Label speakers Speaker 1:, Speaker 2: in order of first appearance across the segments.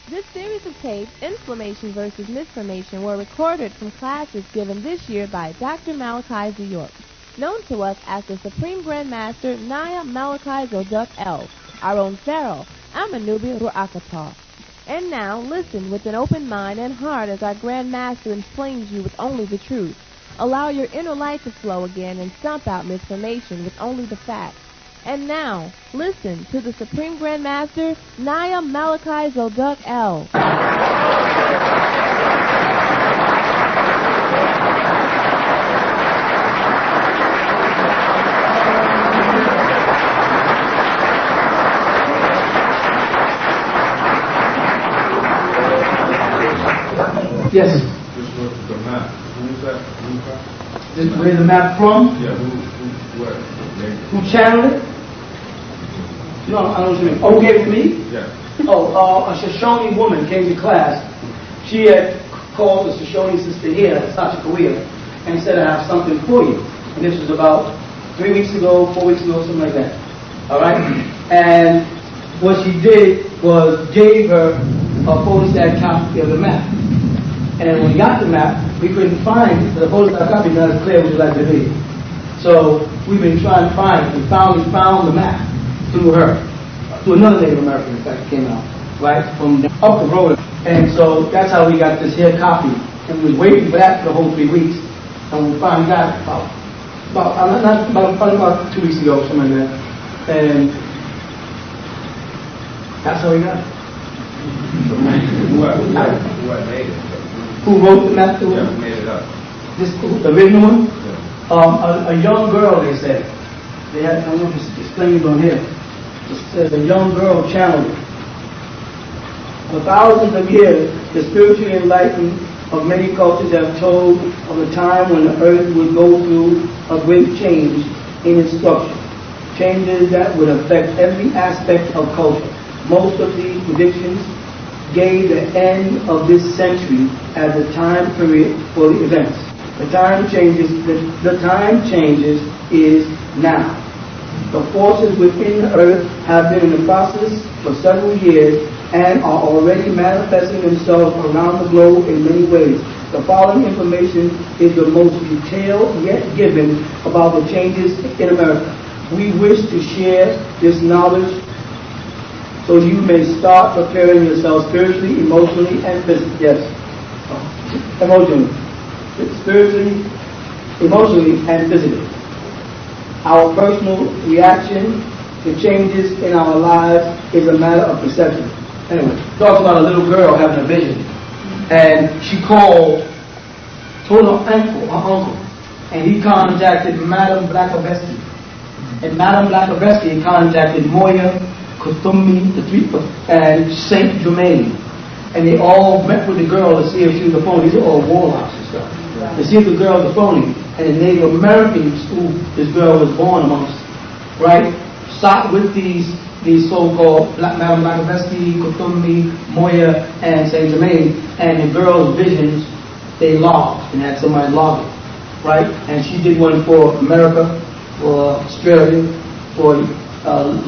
Speaker 1: This series of tapes, Inflammation versus Misformation, were recorded from classes given this year by Dr. Malachi York, known to us as the Supreme Grand Master Naya Malachi Zoduk El, our own Pharaoh, Amanubi Ru'akatar. And now, listen with an open mind and heart as our Grand Master inflames you with only the truth. Allow your inner light to flow again and stomp out misformation with only the facts. And now, listen to the Supreme Grand Master, Naya Malachi Zoduk El.
Speaker 2: Yes.
Speaker 3: This was the map. Who's that?
Speaker 2: Where's the map from?
Speaker 3: Yeah, what?
Speaker 2: Who channeled it? No, I don't know what you mean. Oh, gave it to me?
Speaker 3: Yeah.
Speaker 2: Oh, a Shoshone woman came to class. She had called the Shoshone sister here, Sacha Kawia, and said, I have something for you. And this was about 3 weeks ago, 4 weeks ago, something like that. All right? And what she did was gave her a photostat copy of the map. And when we got the map, we couldn't find the photostat copy, not as clear as we'd like to be. So we've been trying to find it. We finally found the map through her, through another Native American, in fact, it came out, right, from up the road. And so that's how we got this here copy. And we was waiting for that for the whole 3 weeks. And we finally got it about 2 weeks ago, something like that. And that's how we got it.
Speaker 3: Who made it?
Speaker 2: Who wrote the map?
Speaker 3: Who made it up?
Speaker 2: This, the original one?
Speaker 3: Yeah.
Speaker 2: A young girl, they said. They had, I don't know if it's explained on here. It says a young girl channeled it. For thousands of years, the spiritually enlightened of many cultures have told of a time when the earth would go through a great change in its structure. Changes that would affect every aspect of culture. Most of these predictions gave the end of this century as the time period for the events. The time changes is now. The forces within the earth have been in the process for several years and are already manifesting themselves around the globe in many ways. The following information is the most detailed yet given about the changes in America. We wish to share this knowledge so you may start preparing yourself spiritually, emotionally, and physically. Yes. Emotionally. Spiritually, emotionally, and physically. Our personal reaction to changes in our lives is a matter of perception. Anyway, talks about a little girl having a vision. And she told her uncle, and he contacted Madame Blackaveski. And Madame Blackaveski contacted Moya, Kutumi, and Saint Germain. And they all met with the girl to see if she was a phony. These are all warlocks and stuff. To see if the girl was a phony. And the Native Americans who this girl was born amongst, right, sought with these so-called Madame Blackaveski, Kutumi, Moya, and Saint Germain. And the girl's visions, they logged and had somebody log it, right? And she did one for America, for Australia, for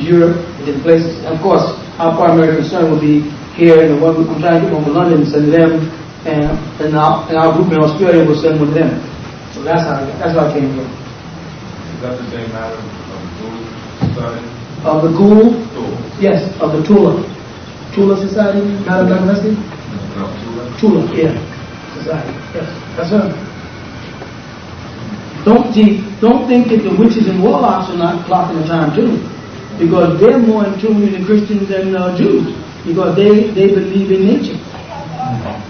Speaker 2: Europe, different places. And of course, our primary concern will be here, and I'm trying to get one for London and send them, and our group in Australia will send one to them. So that's how I came here.
Speaker 3: Is that the same matter of the Society?
Speaker 2: Of the Ghoul? Yes, of the Tula. Tula Society, Madame Blackaveski?
Speaker 3: No,
Speaker 2: Tula, yeah. Society, yes. That's her. Don't think that the witches and warlocks are not plotting the time too. Because they're more in tune with the Christians than Jews. Because they believe in nature.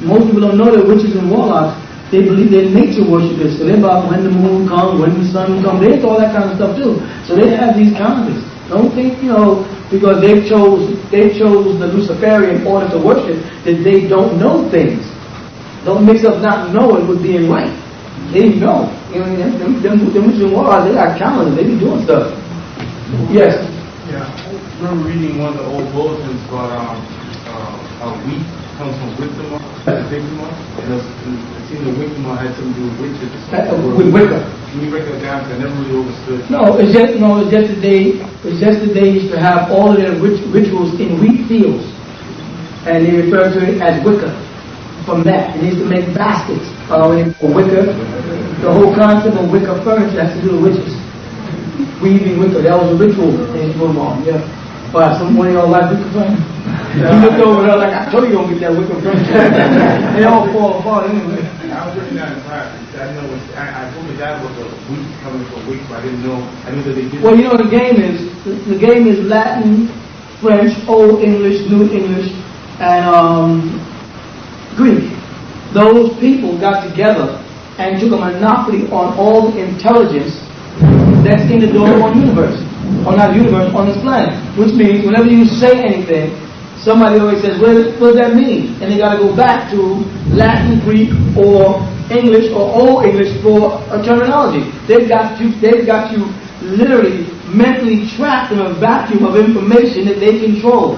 Speaker 2: Most people don't know that witches and warlocks, they believe they're nature worshippers. So they're about when the moon comes, when the sun comes. They're into all that kind of stuff too. So they have these calendars. Don't think, because they chose the Luciferian order to worship, that they don't know things. Don't mix up not knowing with being right. They know. Them witches and warlocks, they got calendars. They be doing stuff. Yes.
Speaker 3: Yeah, I remember reading one of the old bulletins about how wheat comes from Wickham, and it seemed the Wickham had something to do with witches.
Speaker 2: With Wicca.
Speaker 3: Can you break that down? Because I never really understood.
Speaker 2: No, it's just that they used to have all of their rituals in wheat fields. and they refer to it as wicker. From that, they used to make baskets for wicker. The whole concept of wicker furniture has to do with witches. Weaving wicker, that was a ritual thing going on. Yeah. But one of y'all like wicker furniture? You looked over there like, I told you don't get that wicker furniture. They all fall apart anyway.
Speaker 3: I was really not impressed. I told my dad was a week coming for a week, but I knew that they did.
Speaker 2: Well, you know the game is Latin, French, Old English, New English, and Greek. Those people got together and took a monopoly on all the intelligence that's in the doggone universe. Or not universe, on this planet. Which means whenever you say anything, somebody always says, what does that mean? And they got to go back to Latin, Greek, or English, or Old English for a terminology. They've got you literally mentally trapped in a vacuum of information that they control.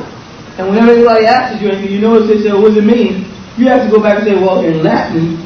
Speaker 2: And whenever anybody asks you anything, you notice they say, what does it mean? You have to go back and say, well, in Latin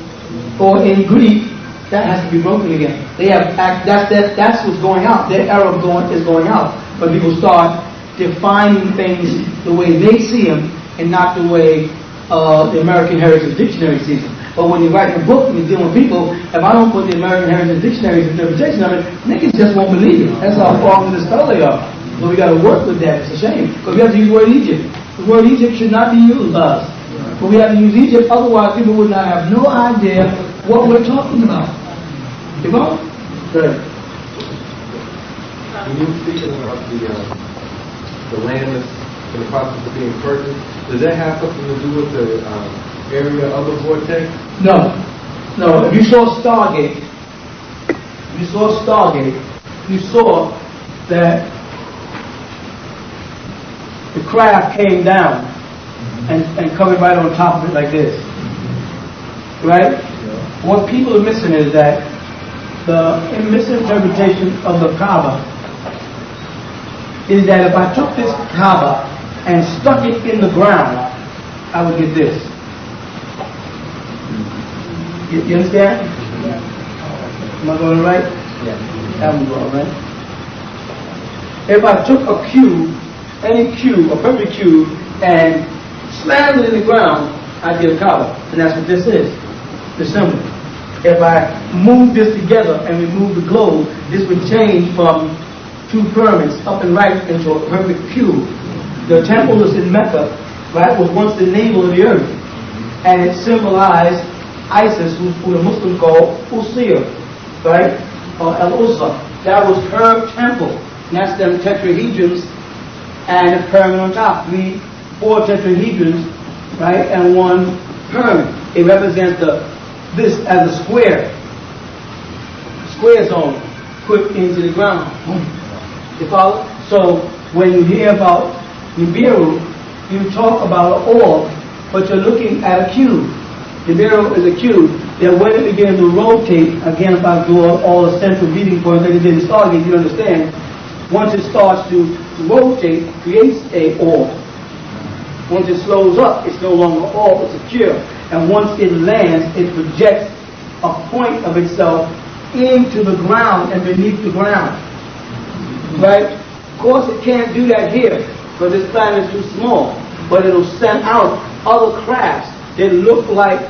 Speaker 2: or in Greek, that has to be broken again. They have that's what's going out. Their era is going out. But people start defining things the way they see them and not the way the American Heritage Dictionary sees them. But when you write a book and you're dealing with people, if I don't put the American Heritage Dictionary's interpretation of it, niggas just won't believe it. That's how far from the spell they are. So we got to work with that. It's a shame. Because we have to use the word Egypt. The word Egypt should not be used us. But we have to use Egypt, otherwise people would not have no idea what we're talking about. You know? Good.
Speaker 4: When you were speaking about the land that's in the process of being purchased, does that have something to do with the area of the vortex?
Speaker 2: No. No. If you saw Stargate, you saw that the craft came down and covered right on top of it like this. Right? Yeah. What people are missing is that the misinterpretation of the Kaaba is that if I took this Kaaba and stuck it in the ground, I would get this. You understand? Yeah. Am I going right? Yeah. That one's going right. If I took a cube, any cube, a perfect cube, and slammed it in the ground, I'd get a Kaaba. And that's what this is, the symbol. If I move this together and remove the globe, this would change from two pyramids up and right into a perfect cube. The temple that's in Mecca, right, was once the navel of the earth. And it symbolized Isis, who the Muslims call Usia, right? Or Al-Uzza. That was her temple. And that's them tetrahedrons and a pyramid on top. 4 tetrahedrons, right, and 1 pyramid. It represents this as a square zone put into the ground. You follow? So when you hear about Nibiru, you talk about an orb, but you're looking at a cube. Nibiru is a cube that when it begins to rotate, again if I draw all the central meeting points that it didn't start, you understand, once it starts to rotate, it creates a orb. Once it slows up, it's no longer orb, it's a cube. And once it lands, it projects a point of itself into the ground and beneath the ground. Right? Of course, it can't do that here because this planet is too small. But it'll send out other crafts that look like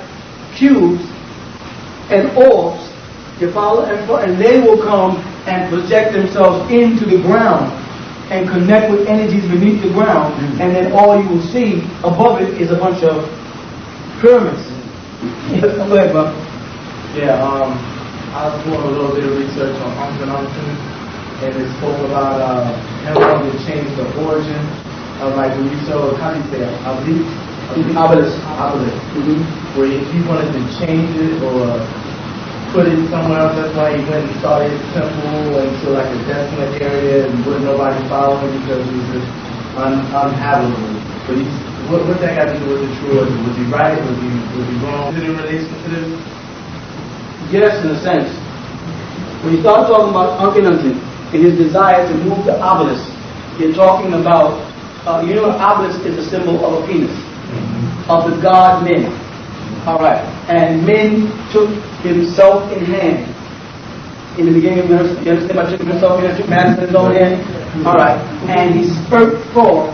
Speaker 2: cubes and orbs. You follow? And they will come and project themselves into the ground and connect with energies beneath the ground. And then all you will see above it is a bunch of pyramids. Go ahead, bro.
Speaker 3: Yeah, I was doing a little bit of research on Uncle, and it spoke about him wanting to change the origin of, like, when you saw, how do you say it? Obelisk. Where he wanted to change it or put it somewhere else. That's why he went and started his temple into like a desolate area and wouldn't nobody follow him because it was just unhabitable. But what that got to do with the true origin? Was he right? Was he wrong? Is it in relation to this?
Speaker 2: Yes, in a sense. When you start talking about Akhenaten and his desire to move the obelisk, you're talking about, you know, obelisk is a symbol of a penis, of the god men. All right. And men took himself in hand. In the beginning of the verse, you understand about taking himself in hand, took man in his own hand? All right. And he spurted forth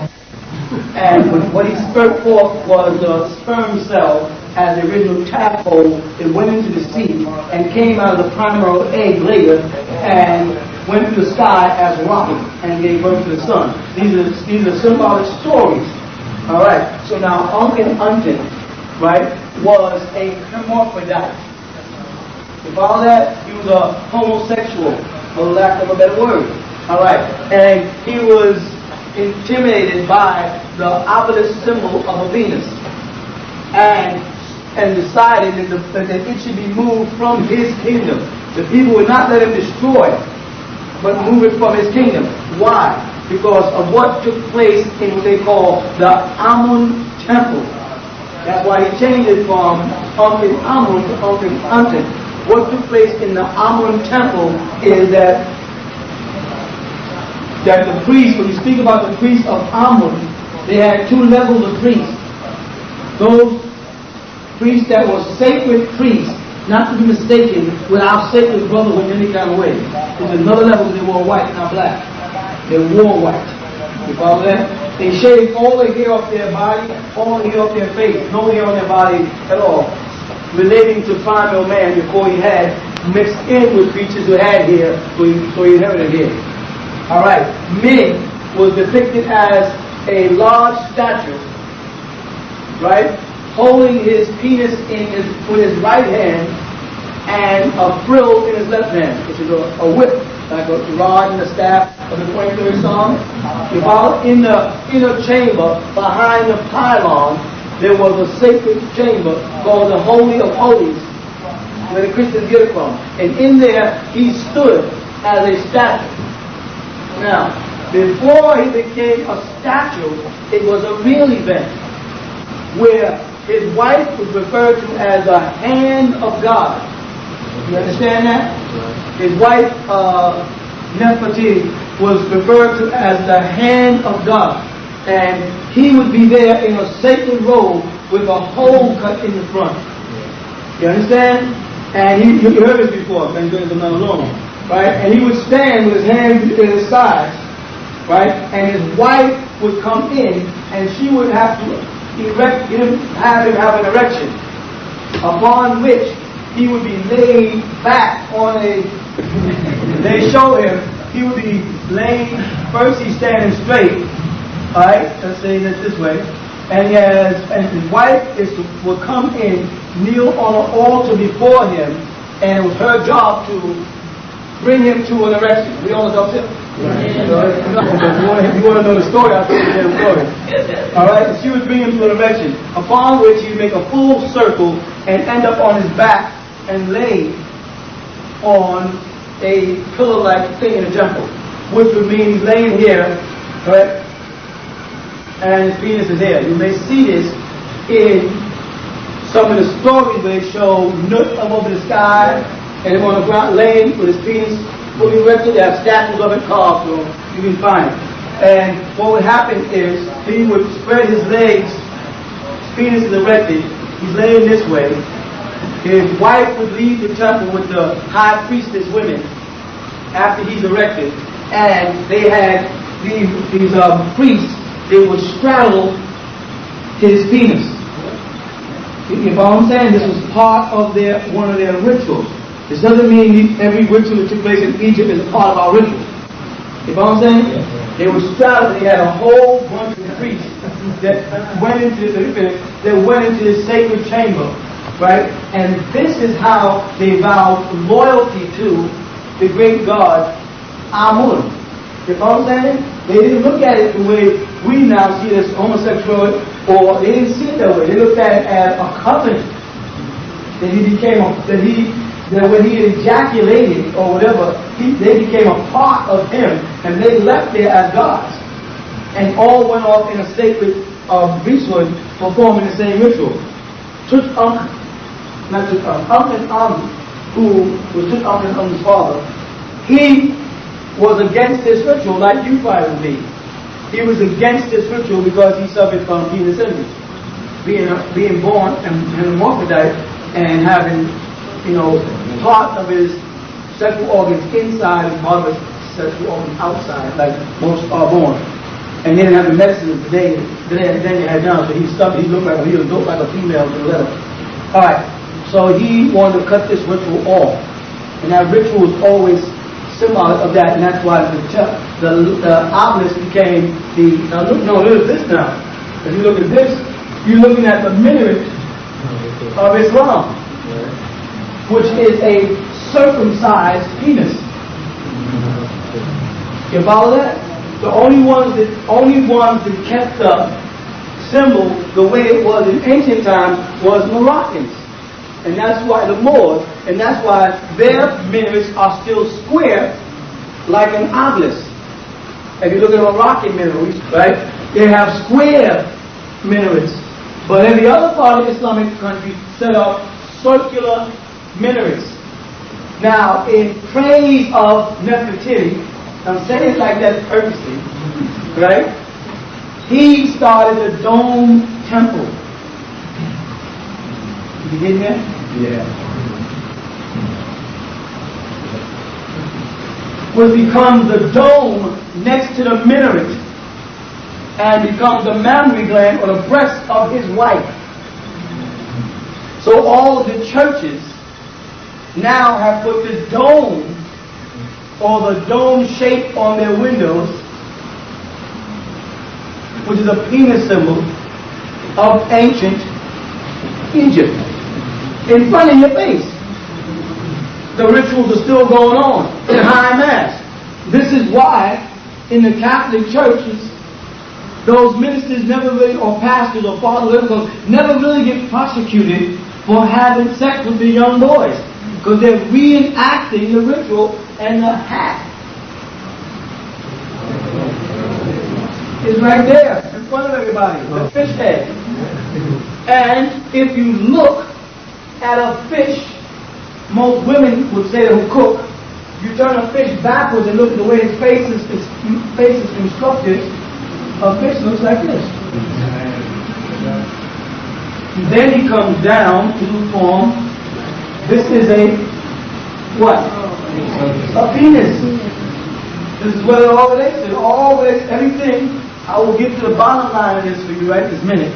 Speaker 2: And what he spurted forth was the sperm cell as the original tadpole. It went into the sea and came out of the primary egg later and went through the sky as a rocket and gave birth to the sun. These are symbolic stories. All right. So now Uncle Unton, right, was a hermaphrodite. You follow that? He was a homosexual, for lack of a better word. All right. And he was intimidated by the obelisk symbol of a Venus, and decided that it should be moved from his kingdom. The people would not let him destroy it, but move it from his kingdom. Why? Because of what took place in what they call the Amun temple. That's why he changed it from Uncle Amun to Uncle Unton. What took place in the Amun temple is that the priests, when you speak about the priests of Amun, they had two levels of priests. Those priests that were sacred priests, not to be mistaken with our sacred brotherhood in any kind of way. There's another level. They wore white, not black. They wore white. You follow that? They shaved all the hair off their body, all the hair off their face, no hair on their body at all. Relating to primal man before he had mixed in with creatures who had hair, so he inherited hair. All right. Men was depicted as a large statue, right, holding his penis with his right hand and a frill in his left hand, which is a whip, like a rod and a staff of the 23rd Psalm. You follow? In the inner chamber behind the pylon, there was a sacred chamber called the Holy of Holies, where the Christians get it from. And in there, he stood as a statue. Now, before he became a statue, it was a real event where his wife was referred to as the hand of God. You understand that? His wife, Nefertiti, was referred to as the hand of God. And he would be there in a sacred robe with a hole cut in the front. You understand? And you heard this before, thank goodness I'm not alone. Right? And he would stand with his hands at his sides, right? And his wife would come in and she would have to have him have an erection, upon which he would be laid back on a, they show him, he would be laying, first he's standing straight, alright, let's say that this way, and his wife will come in, kneel on an altar before him, and it was her job to bring him to an erection. We all know that. If you want to know the story, I'll tell you the story. Alright, she would bring him to an erection, upon which he'd make a full circle and end up on his back and lay on a pillar-like thing in a temple, which would mean he's laying here, correct? And his penis is here. You may see this in some of the stories where they show Nut up over the sky and him on the ground laying with his penis fully erected. They have statues of it carved, so you can find it. And what would happen is he would spread his legs, his penis is erected, he's laying this way. His wife would leave the temple with the high priestess women after he's erected, and they had these priests. They would straddle his penis. You follow what I'm saying? This was part of one of their rituals. This doesn't mean every ritual that took place in Egypt is a part of our ritual. You follow what I'm saying? They would straddle. They had a whole bunch of priests that went into this sacred chamber, right? And this is how they vowed loyalty to the great god Amun. You follow what I'm saying? They didn't look at it the way we now see it as homosexual, or they didn't see it that way. They looked at it as a covenant that when he ejaculated or whatever, they became a part of him, and they left there as gods, and all went off in a sacred ritual, performing the same ritual. Tutankhamun, who was Tutankhamun's father, he was against this ritual like you probably would be. He was against this ritual because he suffered from penis envy, being born and a hermaphrodite and having, part of his sexual organs inside and part of his sexual organs outside, like most are born. And he didn't have the medicine today Daniel had done, so he looked like a female to the letter. Alright, so he wanted to cut this ritual off. And that ritual was always symbolic of that, and that's why the obelisk became the... Now look at this now. If you look at this, you're looking at the minaret of Islam, which is a circumcised penis. You follow that? The only ones that kept the symbol the way it was in ancient times was Moroccans. And that's why the Moors, and that's why their minarets are still square like an obelisk. If you look at Moroccan minarets, right, they have square minarets. But every other part of Islamic country set up circular minarets. Now, in praise of Nefertiti, I'm saying it like that purposely, right? He started the dome temple. You getting that?
Speaker 3: Yeah.
Speaker 2: Which becomes the dome next to the minaret and becomes the mammary gland or the breast of his wife. So all of the churches now have put the dome or the dome shape on their windows, which is a penis symbol of ancient Egypt, in front of your face. The rituals are still going on in high mass. This is why in the Catholic churches, those ministers never really, or pastors or fathers, never really get prosecuted for having sex with the young boys, because they're reenacting the ritual, and the hat is right there in front of everybody, the fish head. And if you look at a fish, most women would say who cook, you turn a fish backwards and look at the way his face is constructed, a fish looks like this. Then he comes down to the form. This is a what? A penis. This is where it all relates to. All relates to everything. I will get to the bottom line of this for you right this minute,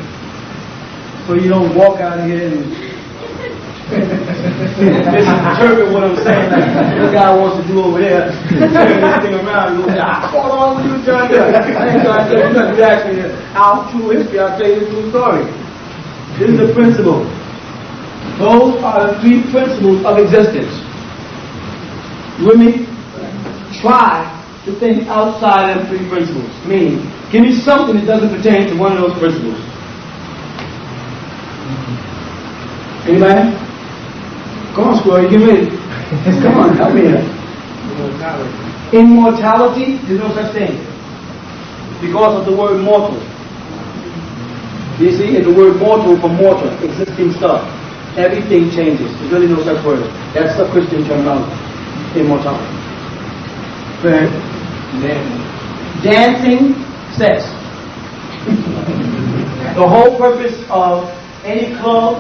Speaker 2: so you don't walk out of here and misinterpret what I'm saying. Like, this guy wants to do over there, turn this thing around. You go, hold on, what you trying to do? I ain't trying to tell you nothing. You ask me our true history, I'll tell you the true story. This is the principle. Those are the three principles of existence. Women try to think outside of the three principles. Meaning, give me something that doesn't pertain to one of those principles. Anybody? Come on, Squirrel, you get ready. Come on, help me here. Immortality. Immortality, there's no such thing. Because of the word mortal. You see, it's the word mortal from mortal, existing stuff. Everything changes. There's really no such word. That's a Christian terminology. Immortality. Right? Dancing, sex. The whole purpose of any club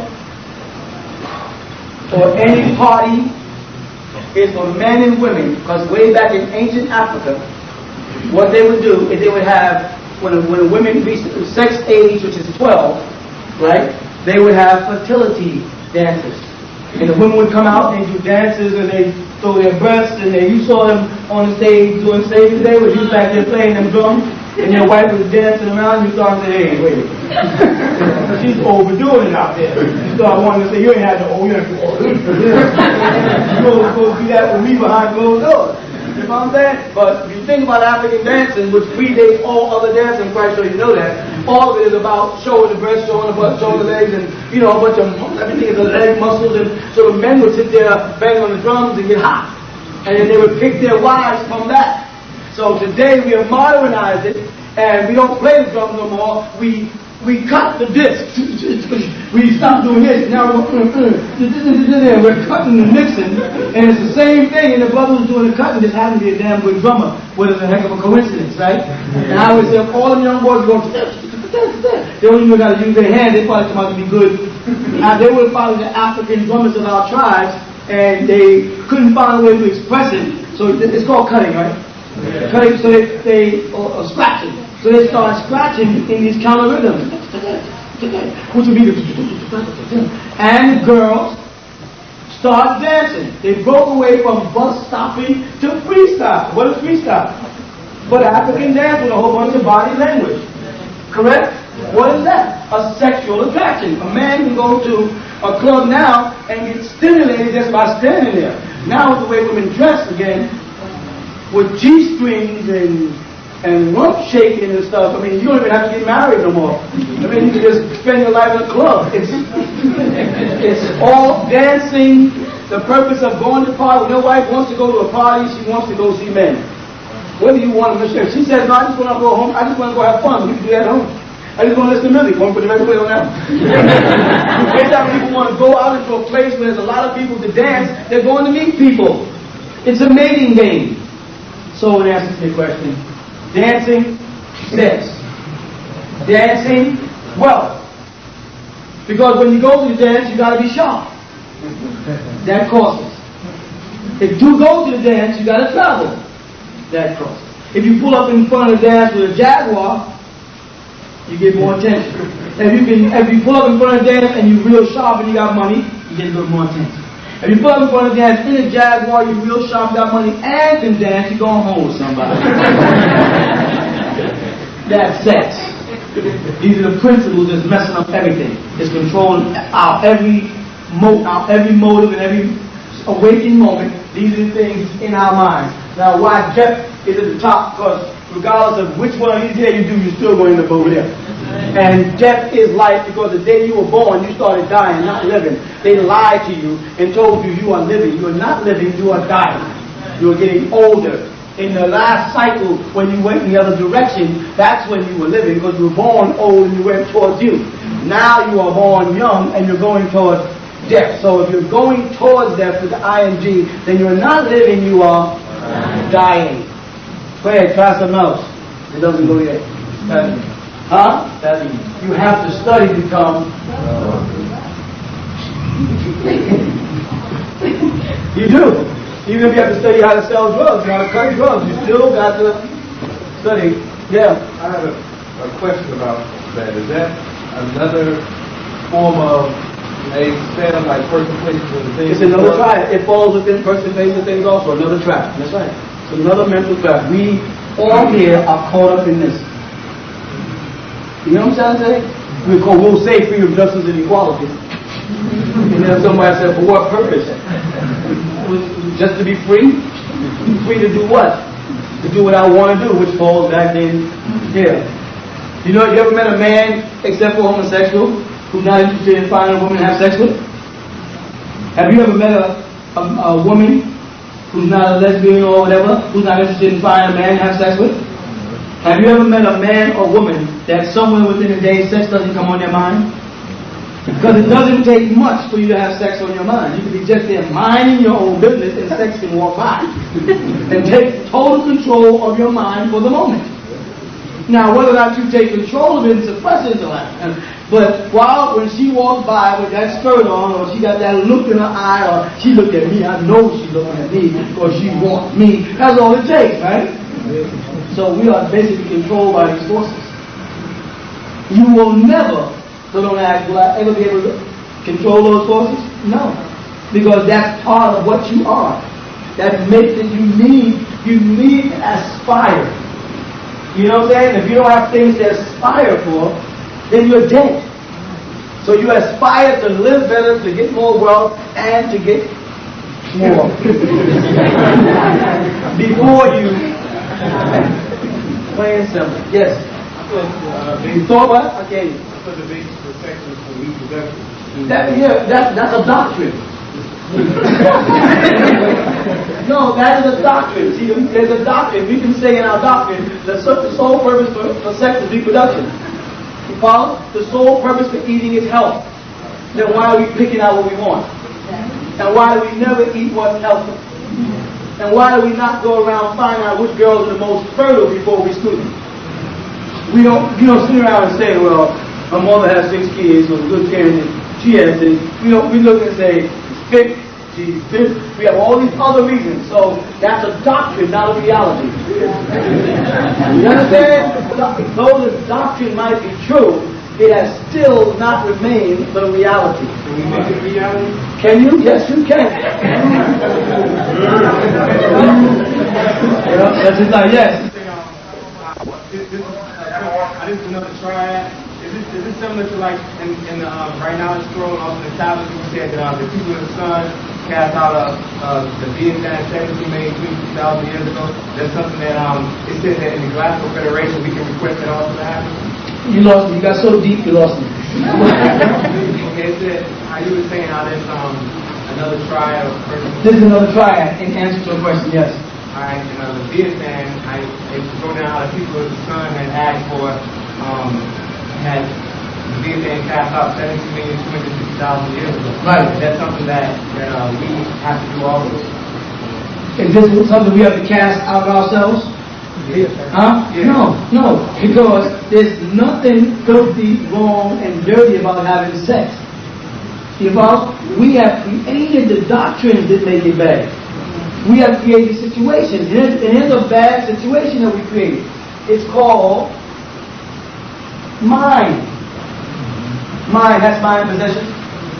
Speaker 2: or any party is for men and women, because way back in ancient Africa, what they would do is they would have, when a woman reached the sex age, which is 12, right, they would have fertility dances. And the women would come out and do dances, and they throw their breasts, and you saw them on the stage doing stage today, where you back there playing them drums, and your wife was dancing around, you start to say, hey, wait a minute. She's overdoing it out there. You start wanting to say, you ain't had no, you ain't You're supposed to do that with me behind closed doors. You know what I'm saying? But if you think about African dancing, which predates all other dancing, I'm quite sure you know that, all of it is about showing the breast, showing the butt, showing the legs, and, you know, a bunch of, everything is the leg muscles, and so the men would sit there banging on the drums and get hot. And then they would pick their wives from that. So today we have modernized it, and we don't play the drums no more. We cut the disc. We stopped doing this. Now we're cutting and mixing, and it's the same thing. And the brother was doing the cutting, just happened to be a damn good drummer, which is a heck of a coincidence, right? And I always say, all them young boys going, they don't even got to use their hands. They probably come out to be good. They would follow the African drummers of our tribes, and they couldn't find a way to express it. So it's called cutting, right? Yeah. Cutting, so they scratching. So they start scratching in these counter rhythms. And the girls start dancing. They broke away from bus stopping to freestyle. What is freestyle? But African dance with a whole bunch of body language. Correct? What is that? A sexual attraction. A man can go to a club now and get stimulated just by standing there. Now with the way women dress again, with G-strings and rump shaking and stuff, I mean, you don't even have to get married no more. I mean, you can just spend your life in a club. It's all dancing. The purpose of going to a party. When your wife wants to go to a party, she wants to go see men. Whether you want to miss she says, no, I just want to go home. I just want to go have fun. We can do that at home. I just want to listen to music. Want to put the record player on now? Every time people want to go out into a place where there's a lot of people to dance, they're going to meet people. It's a mating game. So in answer to your question, dancing, sex. Dancing, wealth. Because when you go to the dance, you got to be sharp. That costs. If you go to the dance, you got to travel. That costs. If you pull up in front of the dance with a Jaguar, you get more attention. If you pull up in front of the dance and you're real sharp and you got money, you get a little more attention. If you pull up in front of the dance in a Jaguar, you're real sharp, got money, and can dance, you're going home with somebody. That's sex. These are the principles that's messing up everything. It's controlling our every motive and every awakening moment. These are the things in our minds. Now, why death is at the top? Because regardless of which one of these here you do, you're still going to end up over there. And death is life because the day you were born, you started dying, not living. They lied to you and told you you are living. You are not living, you are dying. You are getting older. In the last cycle, when you went in the other direction, that's when you were living because you were born old and you went towards you. Now you are born young and you're going towards death. So if you're going towards death with the ing, then you're not living, you are dying. Go ahead, try something else. It doesn't go yet. Huh? You have to study to become. You do. Even if you have to study how to sell drugs, how to cut drugs, you still got to study. Yeah.
Speaker 4: I have a question about that. Is that another form of a set of like person, places, and things?
Speaker 2: It's another trap. It falls within person, places, and things also. Another trap. That's right. It's another mental trap. We all here are caught up in this. You know what I'm trying to say? We'll say freedom, justice, and equality. And then somebody said, for what purpose? Just to be free? Free to do what? To do what I want to do, which falls back in here. You know, you ever met a man, except for homosexual, who's not interested in finding a woman to have sex with? Have you ever met a woman who's not a lesbian or whatever, who's not interested in finding a man to have sex with? Have you ever met a man or woman that somewhere within a day sex doesn't come on their mind? Because it doesn't take much for you to have sex on your mind. You can be just there minding your own business and sex can walk by. And take total control of your mind for the moment. Now, whether or not you take control of it and suppress it is a lie. But when she walks by with that skirt on, or she got that look in her eye, or she looked at me, I know she's looking at me, or she wants me. That's all it takes, right? So we are basically controlled by these forces. You will never, so don't ask, will I ever be able to control those forces? No. Because that's part of what you are. That makes it you need to aspire. You know what I'm saying? If you don't have things to aspire for, then you're dead. So you aspire to live better, to get more wealth, and to get more. Before you plain simple. Yes. You thought what? Okay.
Speaker 4: For the basis for sexual reproduction.
Speaker 2: That's a doctrine. No, that is a doctrine. See, there's a doctrine. We can say in our doctrine that the sole purpose for sex is reproduction. You follow? The sole purpose for eating is health. Then why are we picking out what we want? And why do we never eat what's healthy? And why do we not go around finding out which girls are the most fertile before we school them? We don't sit around and say, well, my mother has 6 kids, so good parenting. She has this. We look and say, fit, she's this. We have all these other reasons. So that's a doctrine, not a reality. You understand? Though the doctrine might be true, it has still not remained the reality.
Speaker 3: Can we make it reality?
Speaker 2: Can you? Yes, you can. That's just like yes.
Speaker 3: This is another triad. Is this similar to like in the right now it's scroll off the tablets you said that the people of the sun cast out the beings that technically made 2,000 years ago? That's something that it says that in the Galactic Federation we can request that also to happen.
Speaker 2: You lost me. You got so deep, you lost me.
Speaker 3: Okay, it said how you were saying how there's another triad of persons.
Speaker 2: This is another triad in answer to a question. Yes.
Speaker 3: Alright, and the Vietnam, if you go down how the people of the sun had asked for, had the Vietnam cast out 17,250,000 years ago.
Speaker 2: Right.
Speaker 3: That's something that we have to do also.
Speaker 2: Is this something we have to cast out of ourselves? Huh?
Speaker 3: Yeah.
Speaker 2: No, because there's nothing filthy, wrong, and dirty about having sex. Because we have created the doctrines that make it bad. We have created situations. And here's a bad situation that we created. It's called mind. Mind, that's mind possession.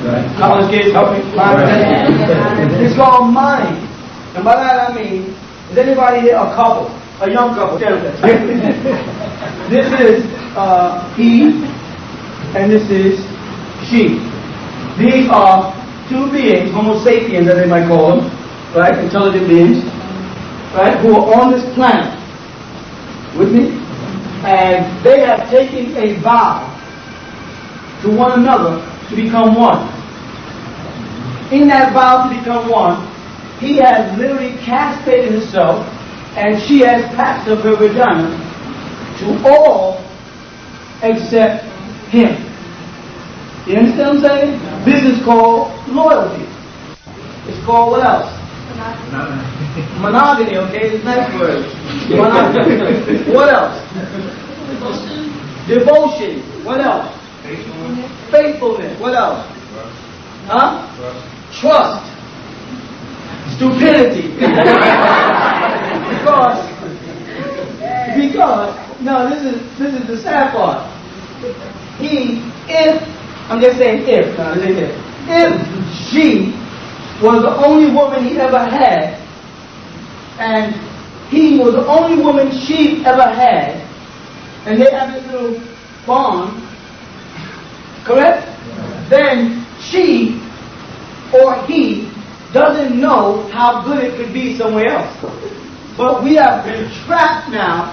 Speaker 2: Right. College kids, help me. Mind possession. It's called mind. And by that I mean, is anybody here a couple? A young couple? This is he, and this is she. These are two beings, Homo sapiens as they might call them, right? Intelligent beings, right? Who are on this planet with me, and they have taken a vow to one another to become one. In that vow to become one, he has literally castrated himself, and she has patched up her vagina to all except him. You understand what I'm saying? This is called loyalty. It's called what else? Monogamy, okay? It's a nice word. Monogamy. What else? Devotion. What else? Faithfulness. What else? Huh? Trust. Stupidity. because no, this is the sad part. I'm just saying if she was the only woman he ever had, and he was the only woman she ever had, and they have this little bond, correct? Then she or he doesn't know how good it could be somewhere else. But we have been trapped now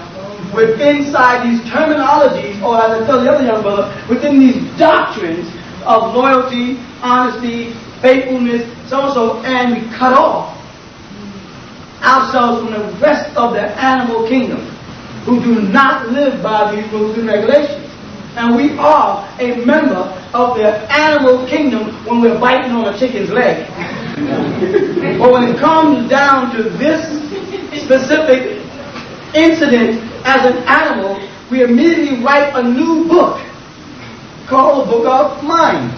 Speaker 2: inside these terminologies, or as I tell the other young brother, within these doctrines of loyalty, honesty, faithfulness, so and we cut off ourselves from the rest of the animal kingdom who do not live by these rules and regulations. And we are a member of the animal kingdom when we're biting on a chicken's leg. But when it comes down to this specific incident as an animal, we immediately write a new book called the Book of Mind.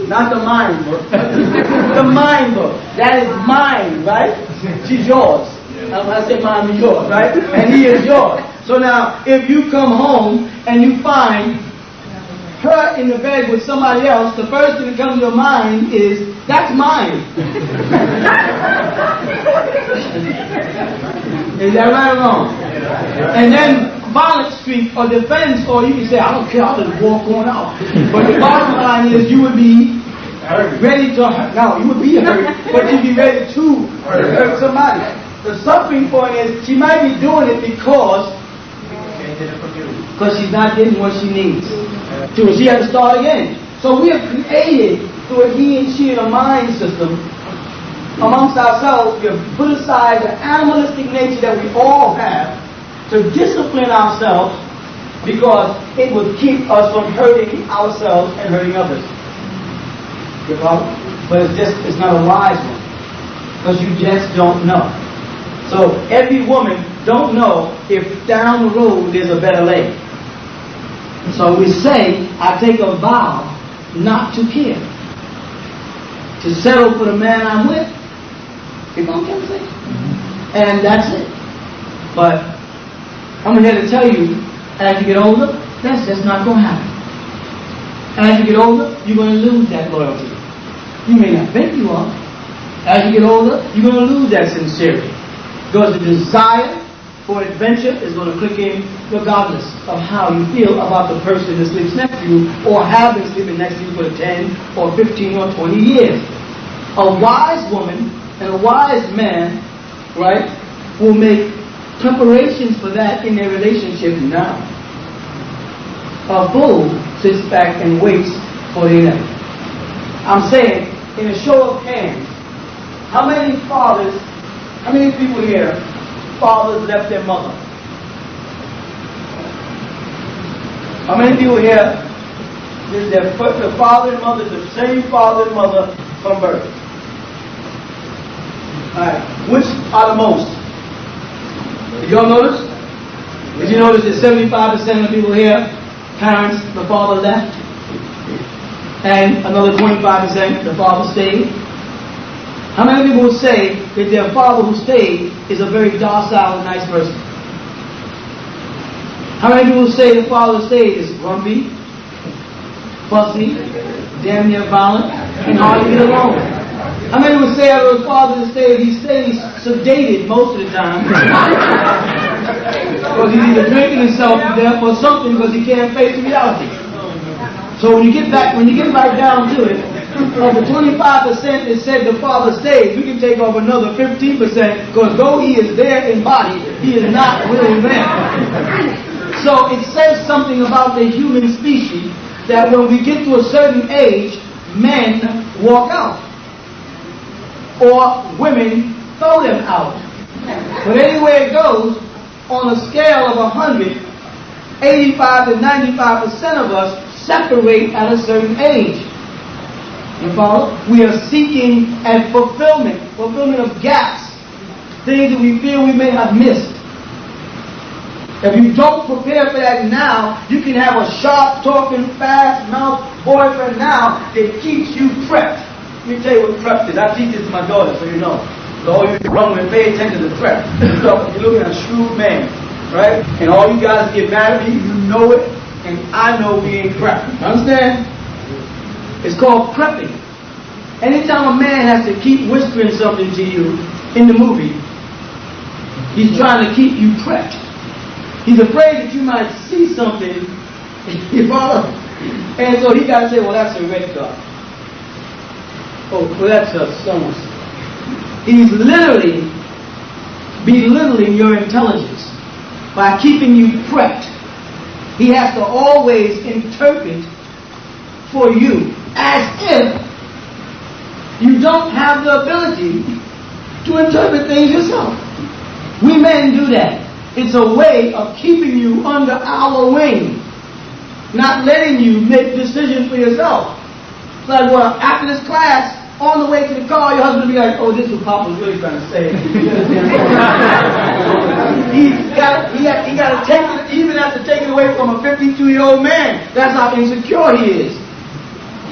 Speaker 2: Not the mind book, the mind book. That is mine, right? She's yours. I say mine is yours, right? And he is yours. So now, if you come home and you find her in the bed with somebody else, the first thing that comes to your mind is, that's mine. Is that right or wrong? And then violence streak or defense, or you can say, I don't care, I'll just walk on out. But the bottom line is you would be ready to hurt. No, you would be hurt, but you'd be ready to hurt somebody. The suffering point is she might be doing it because she's not getting what she needs. So she has to start again. So we have created through a he and she in a mind system amongst ourselves. We have put aside the animalistic nature that we all have to discipline ourselves because it would keep us from hurting ourselves and hurting others. You know? But it's not a wise one because you just don't know. So every woman don't know if down the road there's a better leg. So we say, I take a vow not to care, to settle for the man I'm with. You know what I'm saying? And that's it. But I'm here to tell you, as you get older, that's just not going to happen. As you get older, you're going to lose that loyalty. You may not think you are. As you get older, you're going to lose that sincerity. Because the desire for adventure is going to click in regardless of how you feel about the person that sleeps next to you or have been sleeping next to you for 10 or 15 or 20 years. A wise woman and a wise man, right, will make preparations for that in their relationship now. A fool sits back and waits for the end. I'm saying, in a show of hands, how many fathers, how many people here, fathers left their mother? How many people here, the father and mother, the same father and mother from birth? Alright, which are the most? Did y'all notice? Did you notice that 75% of people here, parents, the father left, and another 25% the father stayed? How many people would say that their father who stayed is a very docile and nice person? How many people would say the father who stayed is grumpy, fussy, damn near violent, and hard to get along? How many would say of the father who stayed, he stays sedated most of the time? Because he's either drinking himself to death or something because he can't face reality. So when you get right down to it, of the 25% that said the father stayed, we can take off another 15% because though he is there in body, he is not really there. So it says something about the human species that when we get to a certain age, men walk out. Or women throw them out. But anywhere it goes, on a scale of 100, 85 to 95% of us separate at a certain age. You follow? We are seeking at fulfillment of gaps, things that we feel we may have missed. If you don't prepare for that now, you can have a sharp-talking, fast-mouthed boyfriend now that keeps you prepped. Let me tell you what prep is. I teach this to my daughter, so you know. So all you women, pay attention to prep. So you're looking at a shrewd man, right? And all you guys get mad at me, you know it, and I know we ain't prepped. Understand? It's called prepping. Anytime a man has to keep whispering something to you in the movie, he's trying to keep you prepped. He's afraid that you might see something, you follow? And so he got to say, well, that's a red car. Oh, well, that's a someone's. He's literally belittling your intelligence by keeping you prepped. He has to always interpret for you as if you don't have the ability to interpret things yourself. We men do that. It's a way of keeping you under our wing, not letting you make decisions for yourself. Like, well, after this class, on the way to the car, your husband will be like, oh, this is what Papa was really trying to say. He got to take it, even have to take it away from a 52-year-old man. That's how insecure he is.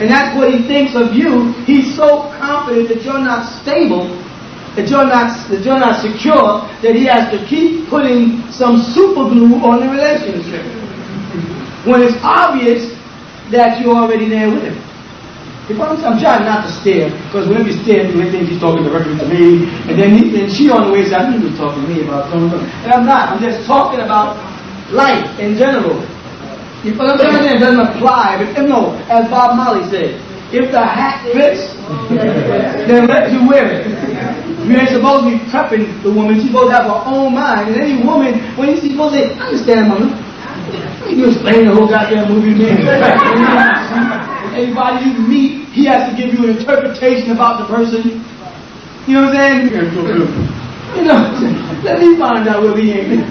Speaker 2: And that's what he thinks of you. He's so confident that you're not stable, that you're not secure, that he has to keep putting some super glue on the relationship. When it's obvious that you're already there with him. I'm trying not to stare, because whenever you stare, you think he's talking directly to me, and then she on the way says, I think he was talking to me about something. And I'm not. I'm just talking about life in general. You know what I'm saying? It doesn't apply. But, no, as Bob Marley said, if the hat fits, then let you wear it. You ain't supposed to be prepping the woman. She's supposed to have her own mind. And any woman, when she's supposed to say, I understand, mama. You explain the whole goddamn movie to me. Anybody you meet, he has to give you an interpretation about the person. You know what I'm saying? You know, let me find out where we ain't.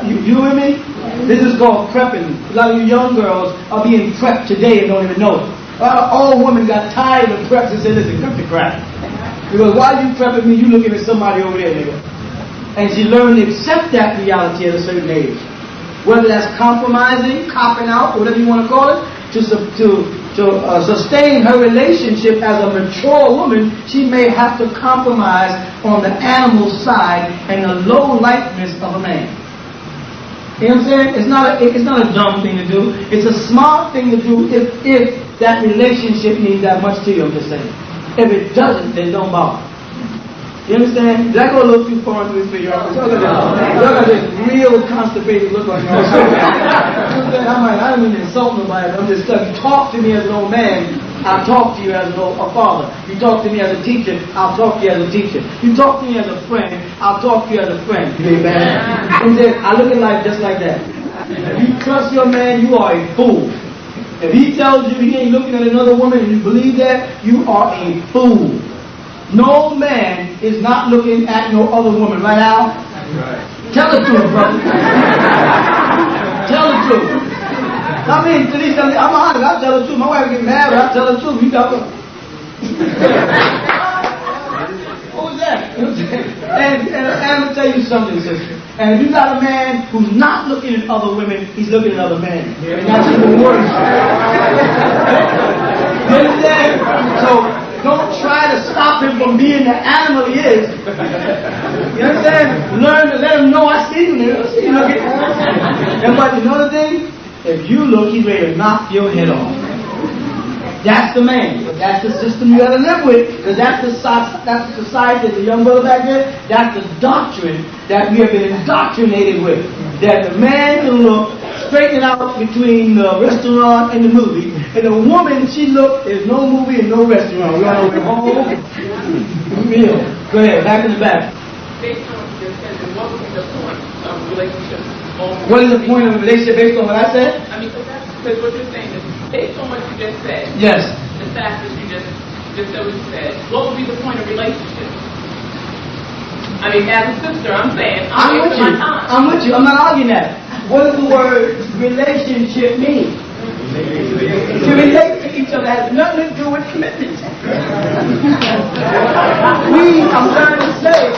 Speaker 2: You with me? This is called prepping. A lot of you young girls are being prepped today and don't even know it. All women got tired of preps and said, listen, cut the crap. Because while you prepping me, you looking at somebody over there, nigga. And she learned to accept that reality at a certain age. Whether that's compromising, copping out, whatever you want to call it, to sustain her relationship as a mature woman, she may have to compromise on the animal side and the low lightness of a man. You know what I'm saying? It's not a dumb thing to do. It's a smart thing to do if that relationship means that much to you, I'm just saying. If it doesn't, then don't bother. You understand? Did I go a little too far into this for y'all? Y'all got this real constipated look on y'all. I don't mean to insult nobody, but I'm just telling you, talk to me as an old man, I'll talk to you as a father. You talk to me as a teacher, I'll talk to you as a teacher. You talk to me as a friend, I'll talk to you as a friend. Amen. I look at life just like that. If you trust your man, you are a fool. If he tells you he ain't looking at another woman and you believe that, you are a fool. No man is not looking at no other woman. Right, Al? Right. Tell the truth, brother. Tell the truth. I mean, to these, I'm honest. I'll tell the truth. My wife get mad, but I'll tell the truth. You got to. What was that? And I'm going to tell you something, sister. And if you got a man who's not looking at other women, he's looking at other men. And that's even worse. You understand? So, don't try to stop him from being the animal he is. You understand? Learn to let him know I see you. I see you looking. And but you know the thing? If you look, he's ready to knock your head off. That's the man. That's the system you got to live with. Because that's the society, the young brother back there. That's the doctrine that we have been indoctrinated with. That the man can look, straighten out between the restaurant and the movie. And the woman, she look, there's no movie and no restaurant. We all know home. Meal. Go ahead, back in the back.
Speaker 5: Based on what you said, what would be the point of relationships?
Speaker 2: What is the point of a relationship based on what I said?
Speaker 5: I mean, because what you're saying is based on what you just said.
Speaker 2: Yes.
Speaker 5: The fact that you just said what you said. What would be the point of relationships? I mean, as a sister, I'm saying I'm with you.
Speaker 2: I'm with you. I'm not arguing that. What does the word relationship mean? To relate to each other has nothing to do with commitment. I'm trying to say,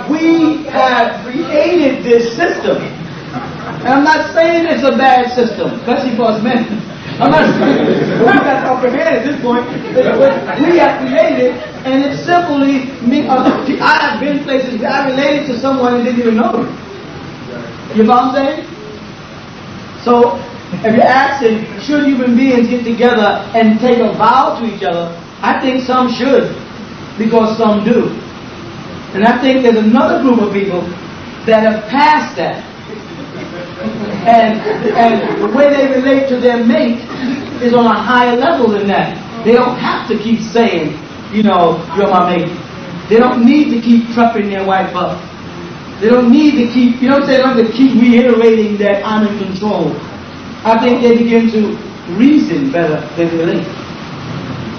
Speaker 2: we have created this system. And I'm not saying it's a bad system, especially for us men. I'm not saying we got to comprehend at this point. We have created it, and it's simply me. I have been places where I related to someone and didn't even know them. You know what I'm saying? So, if you're asking, should human beings get together and take a vow to each other, I think some should, because some do. And I think there's another group of people that have passed that. And the way they relate to their mate is on a higher level than that. They don't have to keep saying, you're my mate. They don't need to keep prepping their wife up. They don't need to keep, they don't have to keep reiterating that I'm in control. I think they begin to reason better than relate.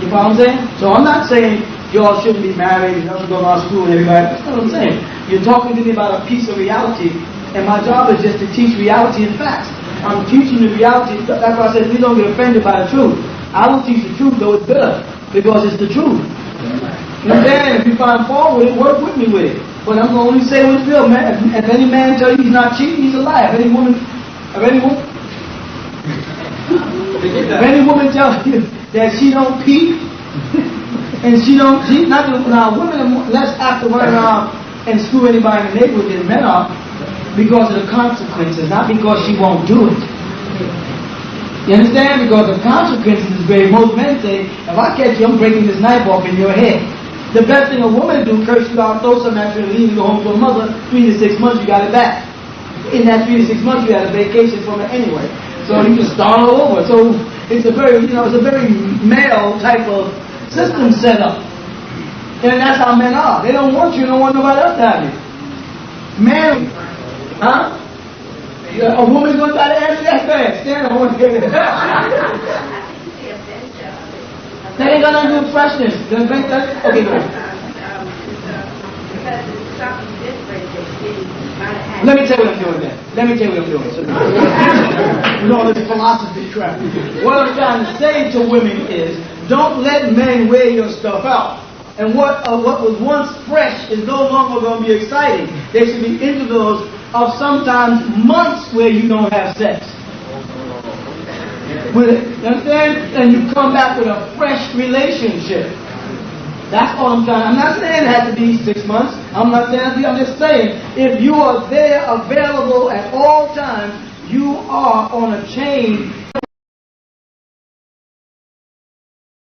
Speaker 2: You know what I'm saying? So I'm not saying y'all shouldn't be married, you don't go to school and everybody. That's not what I'm saying. You're talking to me about a piece of reality, and my job is just to teach reality and facts. I'm teaching the reality. That's why I said we don't get offended by the truth. I will teach the truth, though it's bitter, because it's the truth. You know what I'm saying? If you find fault with it, work with me with it. But I'm going to only say what's real, man. If any man tells you he's not cheating, he's a liar. If any woman tells you that she don't peep and she don't cheat, not that now women are less apt to run around and screw anybody in the neighborhood than men are because of the consequences, not because she won't do it. You understand? Because the consequences is great. Most men say, if I catch you, I'm breaking this knife off in your head. The best thing a woman do, curse you out, throw some at you, and leave you, go home to a mother. 3 to 6 months, you got it back. In that 3 to 6 months, you had a vacation from it anyway. So you can start all over. So it's a very, it's a very male type of system set up. And that's how men are. They don't want you, don't want nobody else to have you. Man, huh? A woman's going to try to answer that fast. Stand on one thing. That ain't got nothing to do with freshness. Okay, go ahead. Let me tell you what I'm doing then. With all this philosophy crap. What I'm trying to say to women is, don't let men wear your stuff out. And what was once fresh is no longer going to be exciting. There should be intervals of sometimes months where you don't have sex. You understand? And you come back with a fresh relationship. That's all I'm trying. I'm not saying it has to be 6 months. I'm not saying it has to be. I'm just saying if you are there available at all times, you are on a chain